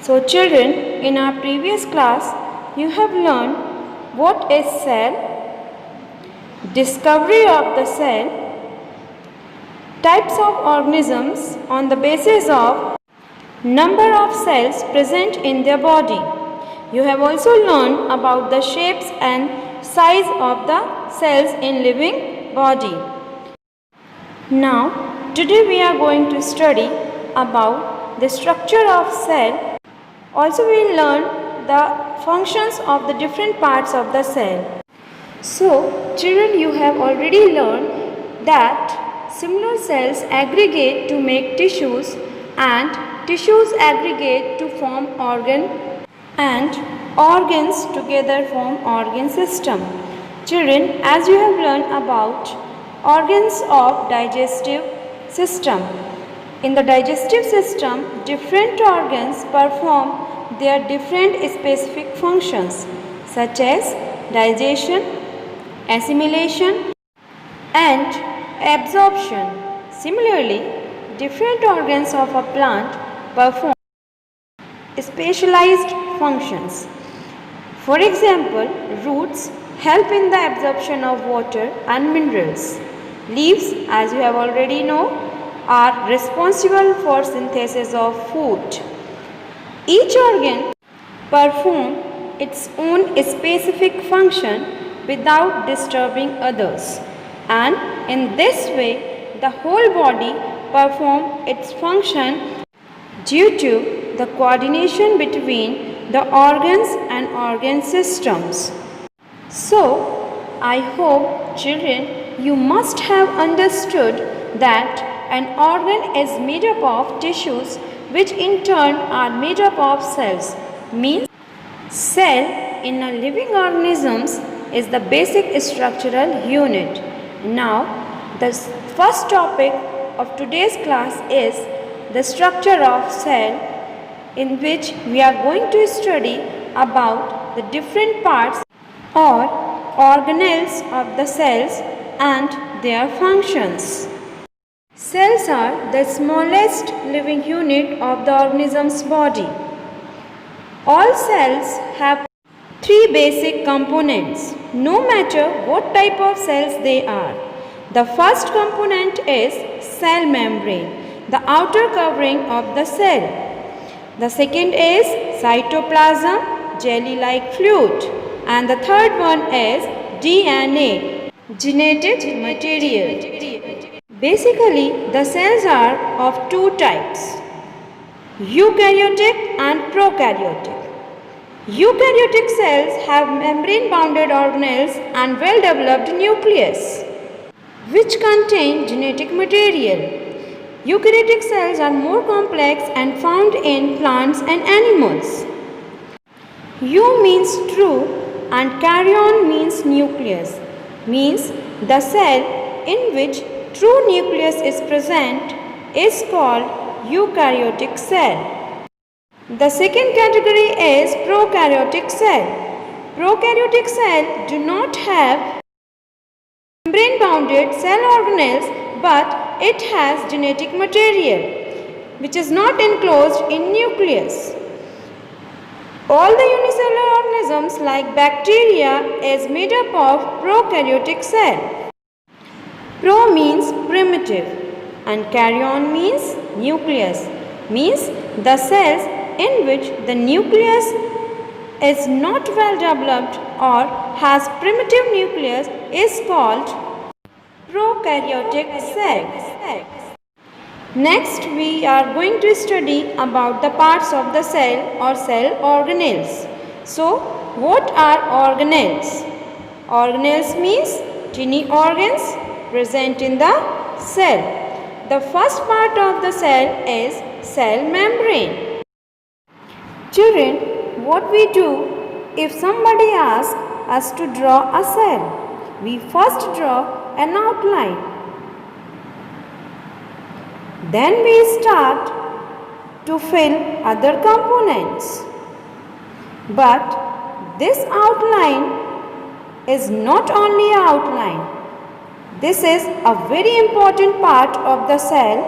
So children, in our previous class, you have learned what is cell, discovery of the cell, types of organisms on the basis of number of cells present in their body. You have also learned about the shapes and size of the cells in living body. Now, today we are going to study about the structure of cell. Also we will learn the functions of the different parts of the cell. So, children, you have already learned that similar cells aggregate to make tissues and tissues aggregate to form organ and organs together form organ system. Children, as you have learned about organs of digestive system. In the digestive system, different organs perform their different specific functions such as digestion, assimilation and absorption. Similarly, different organs of a plant perform specialized functions. For example, roots help in the absorption of water and minerals. Leaves, as you have already know, are responsible for synthesis of food. Each organ performs its own specific function without disturbing others, and in this way the whole body performs its function due to the coordination between the organs and organ systems. So, I hope children you must have understood that an organ is made up of tissues which in turn are made up of cells. Means cell in a living organisms is the basic structural unit. Now, the first topic of today's class is the structure of cell, in which we are going to study about the different parts or organelles of the cells and their functions. Cells are the smallest living unit of the organism's body. All cells have three basic components, no matter what type of cells they are. The first component is cell membrane, the outer covering of the cell. The second is cytoplasm, jelly-like fluid. And the third one is DNA, genetic material. Basically, the cells are of two types, eukaryotic and prokaryotic. Eukaryotic cells have membrane-bounded organelles and well-developed nucleus, which contain genetic material. Eukaryotic cells are more complex and found in plants and animals. Eu means true and karyon means nucleus, means the cell in which true nucleus is present is called eukaryotic cell. The second category is prokaryotic cell. Prokaryotic cell do not have membrane-bounded cell organelles, but it has genetic material which is not enclosed in nucleus. All the unicellular organisms like bacteria is made up of prokaryotic cell. Pro means primitive and karyon means nucleus, means the cells in which the nucleus is not well developed or has primitive nucleus is called prokaryotic cell. Next, we are going to study about the parts of the cell or cell organelles. So, what are organelles? Organelles means tiny organs present in the cell. The first part of the cell is cell membrane. Children, what we do if somebody asks us to draw a cell? We first draw an outline. Then we start to fill other components. But this outline is not only an outline. This is a very important part of the cell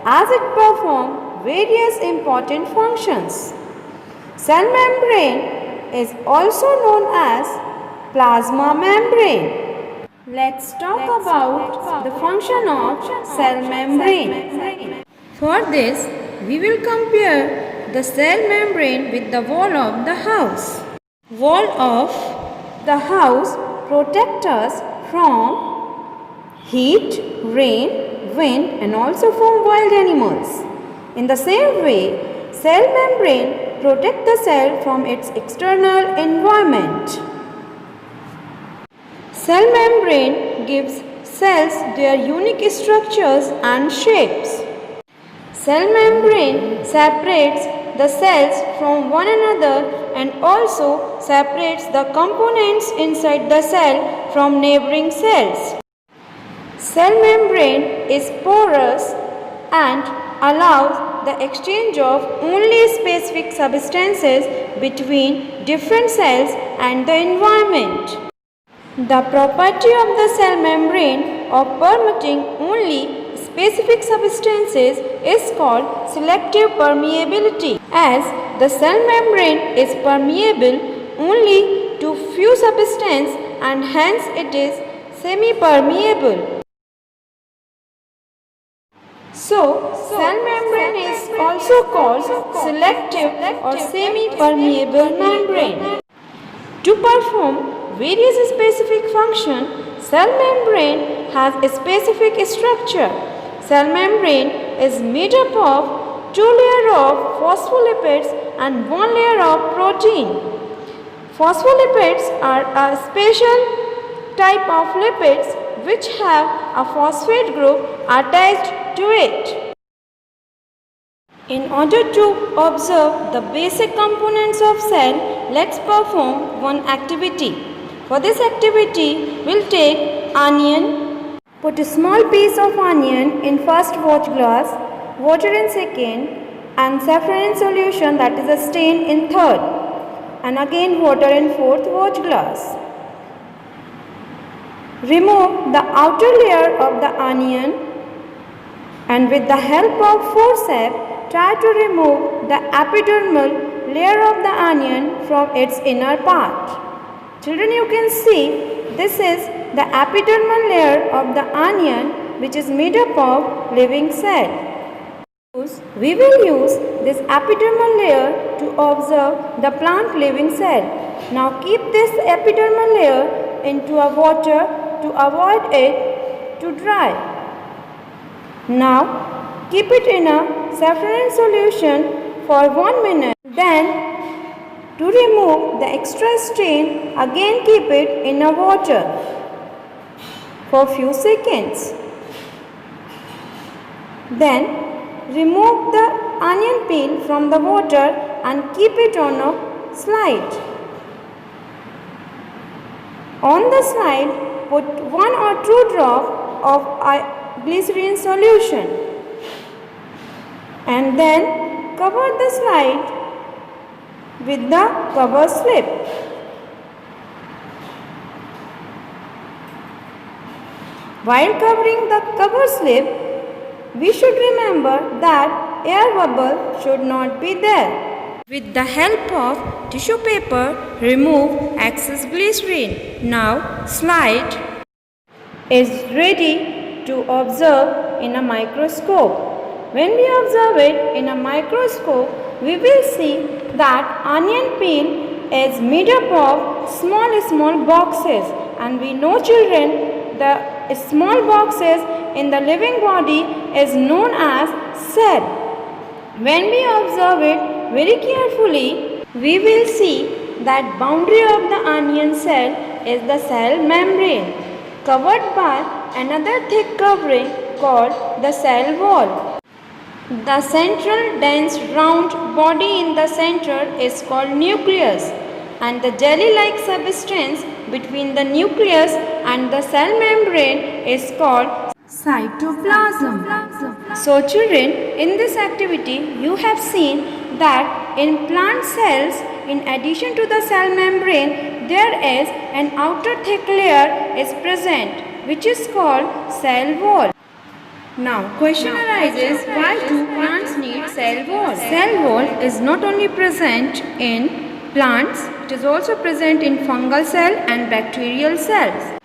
as it performs various important functions. Cell membrane is also known as plasma membrane. Let's talk about the function of cell membrane. For this, we will compare the cell membrane with the wall of the house. Wall of the house protects us from heat, rain, wind and also from wild animals. In the same way, cell membrane protects the cell from its external environment. Cell membrane gives cells their unique structures and shapes. Cell membrane separates the cells from one another and also separates the components inside the cell from neighboring cells. Cell membrane is porous and allows the exchange of only specific substances between different cells and the environment. The property of the cell membrane of permitting only specific substances is called selective permeability, as the cell membrane is permeable only to few substances and hence it is semi-permeable. So, cell membrane is also called selective or semi-permeable membrane. To perform various specific functions, cell membrane has a specific structure. Cell membrane is made up of two layers of phospholipids and one layer of protein. Phospholipids are a special type of lipids which have a phosphate group attached to it. In order to observe the basic components of cell, let's perform one activity. For this activity, we'll take onion. Put a small piece of onion in first watch glass, water in second and saffron solution, that is a stain, in third, and again water in fourth watch glass. Remove the outer layer of the onion and with the help of forceps try to remove the epidermal layer of the onion from its inner part. Children, you can see this is the epidermal layer of the onion which is made up of living cell. We will use this epidermal layer to observe the plant living cell. Now keep this epidermal layer into a water to avoid it to dry. Now keep it in a saffron solution for 1 minute. Then to remove the extra stain, again keep it in a water for few seconds. Then remove the onion peel from the water and keep it on a slide. On the slide, put 1 or 2 drops of glycerin solution and then cover the slide with the cover slip. While covering the cover slip, we should remember that air bubble should not be there. With the help of tissue paper, remove excess glycerin. Now slide is ready to observe in a microscope. When we observe it in a microscope, we will see that onion peel is made up of small boxes, and we know, children, the small boxes in the living body is known as cell. When we observe it very carefully, we will see that boundary of the onion cell is the cell membrane, covered by another thick covering called the cell wall. The central dense round body in the center is called nucleus, and the jelly-like substance between the nucleus and the cell membrane is called cytoplasm. So children, in this activity you have seen that in plant cells, in addition to the cell membrane, there is an outer thick layer is present which is called cell wall. Now, question arises, why do plants need cell wall? Cell wall is not only present in plants, it is also present in fungal cell and bacterial cells.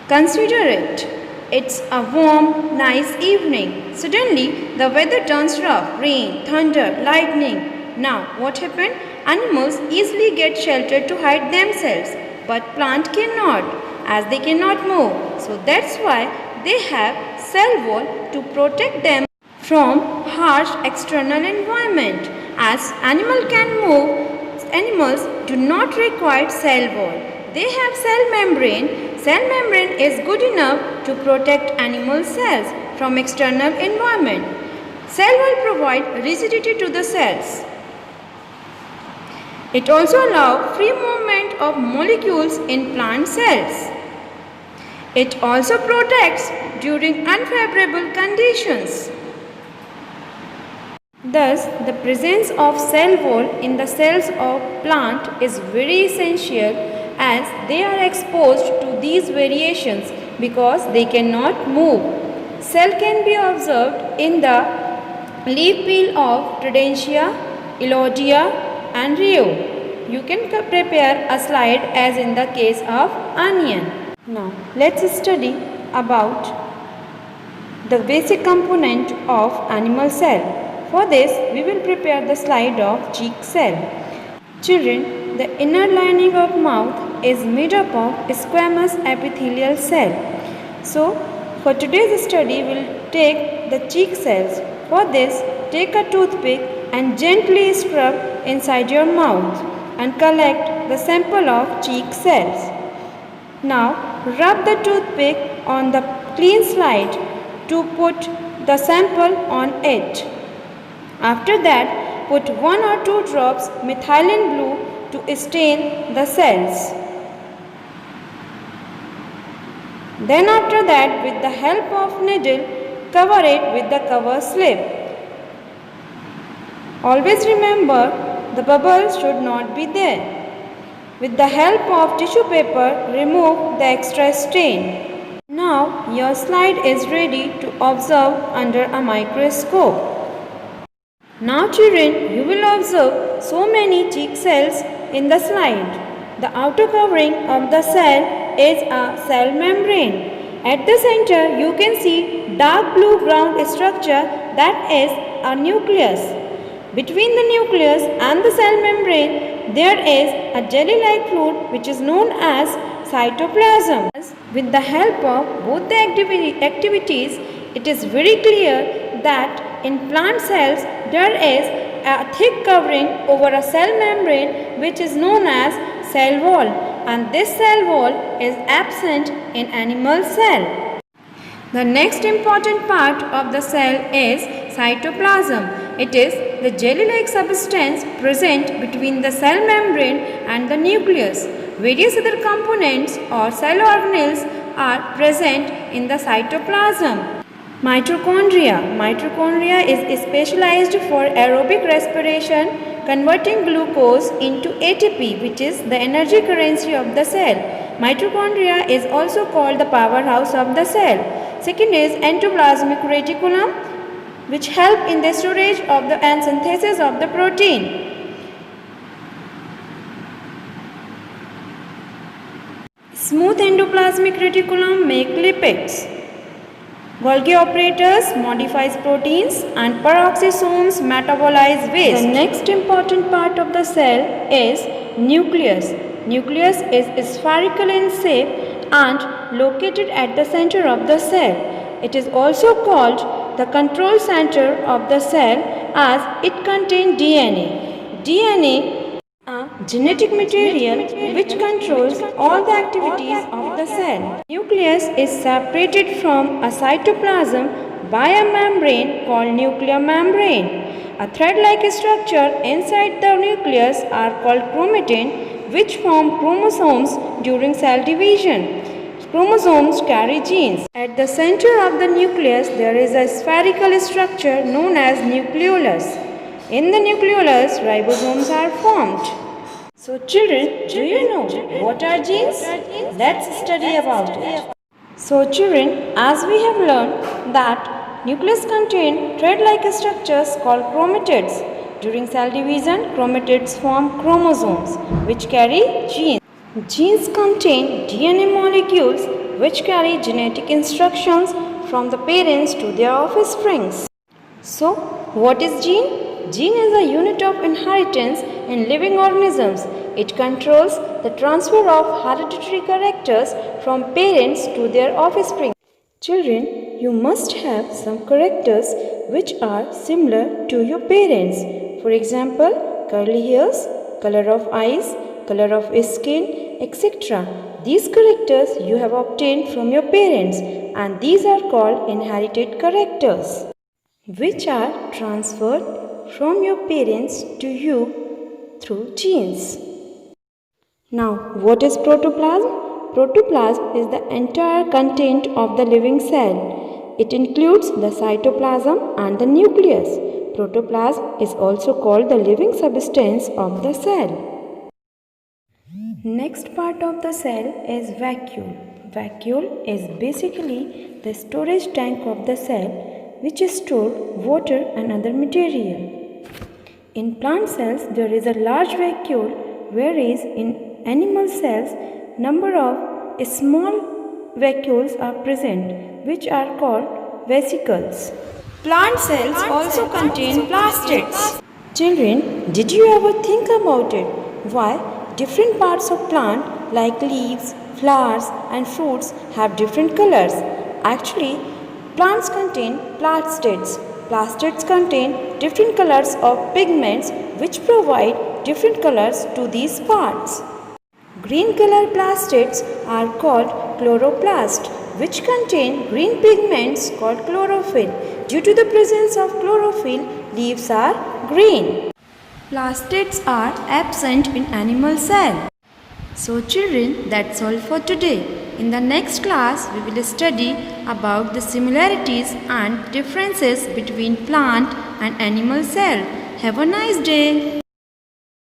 Consider it. It's a warm, nice evening. Suddenly, the weather turns rough, rain, thunder, lightning. Now, what happened? Animals easily get shelter to hide themselves, but plant cannot, as they cannot move. So that's why they have cell wall to protect them from harsh external environment. As animals do not require cell wall. They have cell membrane. Cell membrane is good enough to protect animal cells from external environment. Cell wall provide rigidity to the cells. It also allows free movement of molecules in plant cells. It also protects during unfavorable conditions. Thus, the presence of cell wall in the cells of plant is very essential as they are exposed to these variations because they cannot move. Cell can be observed in the leaf peel of Tridentia, Elodea and Rio. You can prepare a slide as in the case of onion. Now, let's study about the basic component of animal cell. For this, we will prepare the slide of cheek cell. Children, the inner lining of mouth is made up of squamous epithelial cell. So, for today's study, we will take the cheek cells. For this, take a toothpick and gently scrub inside your mouth and collect the sample of cheek cells. Now, rub the toothpick on the clean slide to put the sample on it. After that, put 1 or 2 drops methylene blue to stain the cells. Then after that, with the help of needle, cover it with the cover slip. Always remember, the bubbles should not be there. With the help of tissue paper, remove the extra stain. Now, your slide is ready to observe under a microscope. Now children, you will observe so many cheek cells in the slide. The outer covering of the cell is a cell membrane. At the center, you can see dark blue ground structure that is a nucleus. Between the nucleus and the cell membrane, there is a jelly-like fluid which is known as cytoplasm. With the help of both the activities, it is very clear that in plant cells, there is a thick covering over a cell membrane which is known as cell wall, and this cell wall is absent in animal cell. The next important part of the cell is cytoplasm. It is the jelly-like substance present between the cell membrane and the nucleus. Various other components or cell organelles are present in the cytoplasm. Mitochondria. Mitochondria is specialized for aerobic respiration, converting glucose into ATP, which is the energy currency of the cell. Mitochondria is also called the powerhouse of the cell. Second is endoplasmic reticulum, which help in the storage of the and synthesis of the protein. Smooth endoplasmic reticulum make lipids. Golgi apparatus modifies proteins and peroxisomes metabolize waste. The next important part of the cell is nucleus. Nucleus is spherical in shape and located at the center of the cell. It is also called the control center of the cell as it contains DNA. DNA a genetic material which controls all the activities of the cell. Nucleus is separated from a cytoplasm by a membrane called nuclear membrane. A thread-like structure inside the nucleus are called chromatin, which form chromosomes during cell division. Chromosomes carry genes. At the center of the nucleus there is a spherical structure known as nucleolus. In the nucleolus, ribosomes are formed. So children, do you know what are genes? Let's study about it. So children, as we have learned that nucleus contain thread-like structures called chromatids. During cell division, chromatids form chromosomes which carry genes. Genes contain DNA molecules which carry genetic instructions from the parents to their offsprings. So, what is gene? Gene is a unit of inheritance in living organisms. It controls the transfer of hereditary characters from parents to their offspring. Children, you must have some characters which are similar to your parents. For example, curly hairs, color of eyes, color of skin, etc. These characters you have obtained from your parents, and these are called inherited characters, which are transferred from your parents to you through genes. Now, what is protoplasm? Protoplasm is the entire content of the living cell. It includes the cytoplasm and the nucleus. Protoplasm is also called the living substance of the cell. Next part of the cell is vacuole. Vacuole is basically the storage tank of the cell which stores water and other material. In plant cells there is a large vacuole, whereas in animal cells number of small vacuoles are present which are called vesicles. Plant cells also contain plastids. Children, did you ever think about it? Why different parts of plant like leaves, flowers and fruits have different colors? Actually, plants contain plastids. Plastids contain different colors of pigments which provide different colors to these parts. Green color plastids are called chloroplasts, which contain green pigments called chlorophyll. Due to the presence of chlorophyll, leaves are green. Plastids are absent in animal cell. So children, that's all for today. In the next class, we will study about the similarities and differences between plant and animal cell. Have a nice day.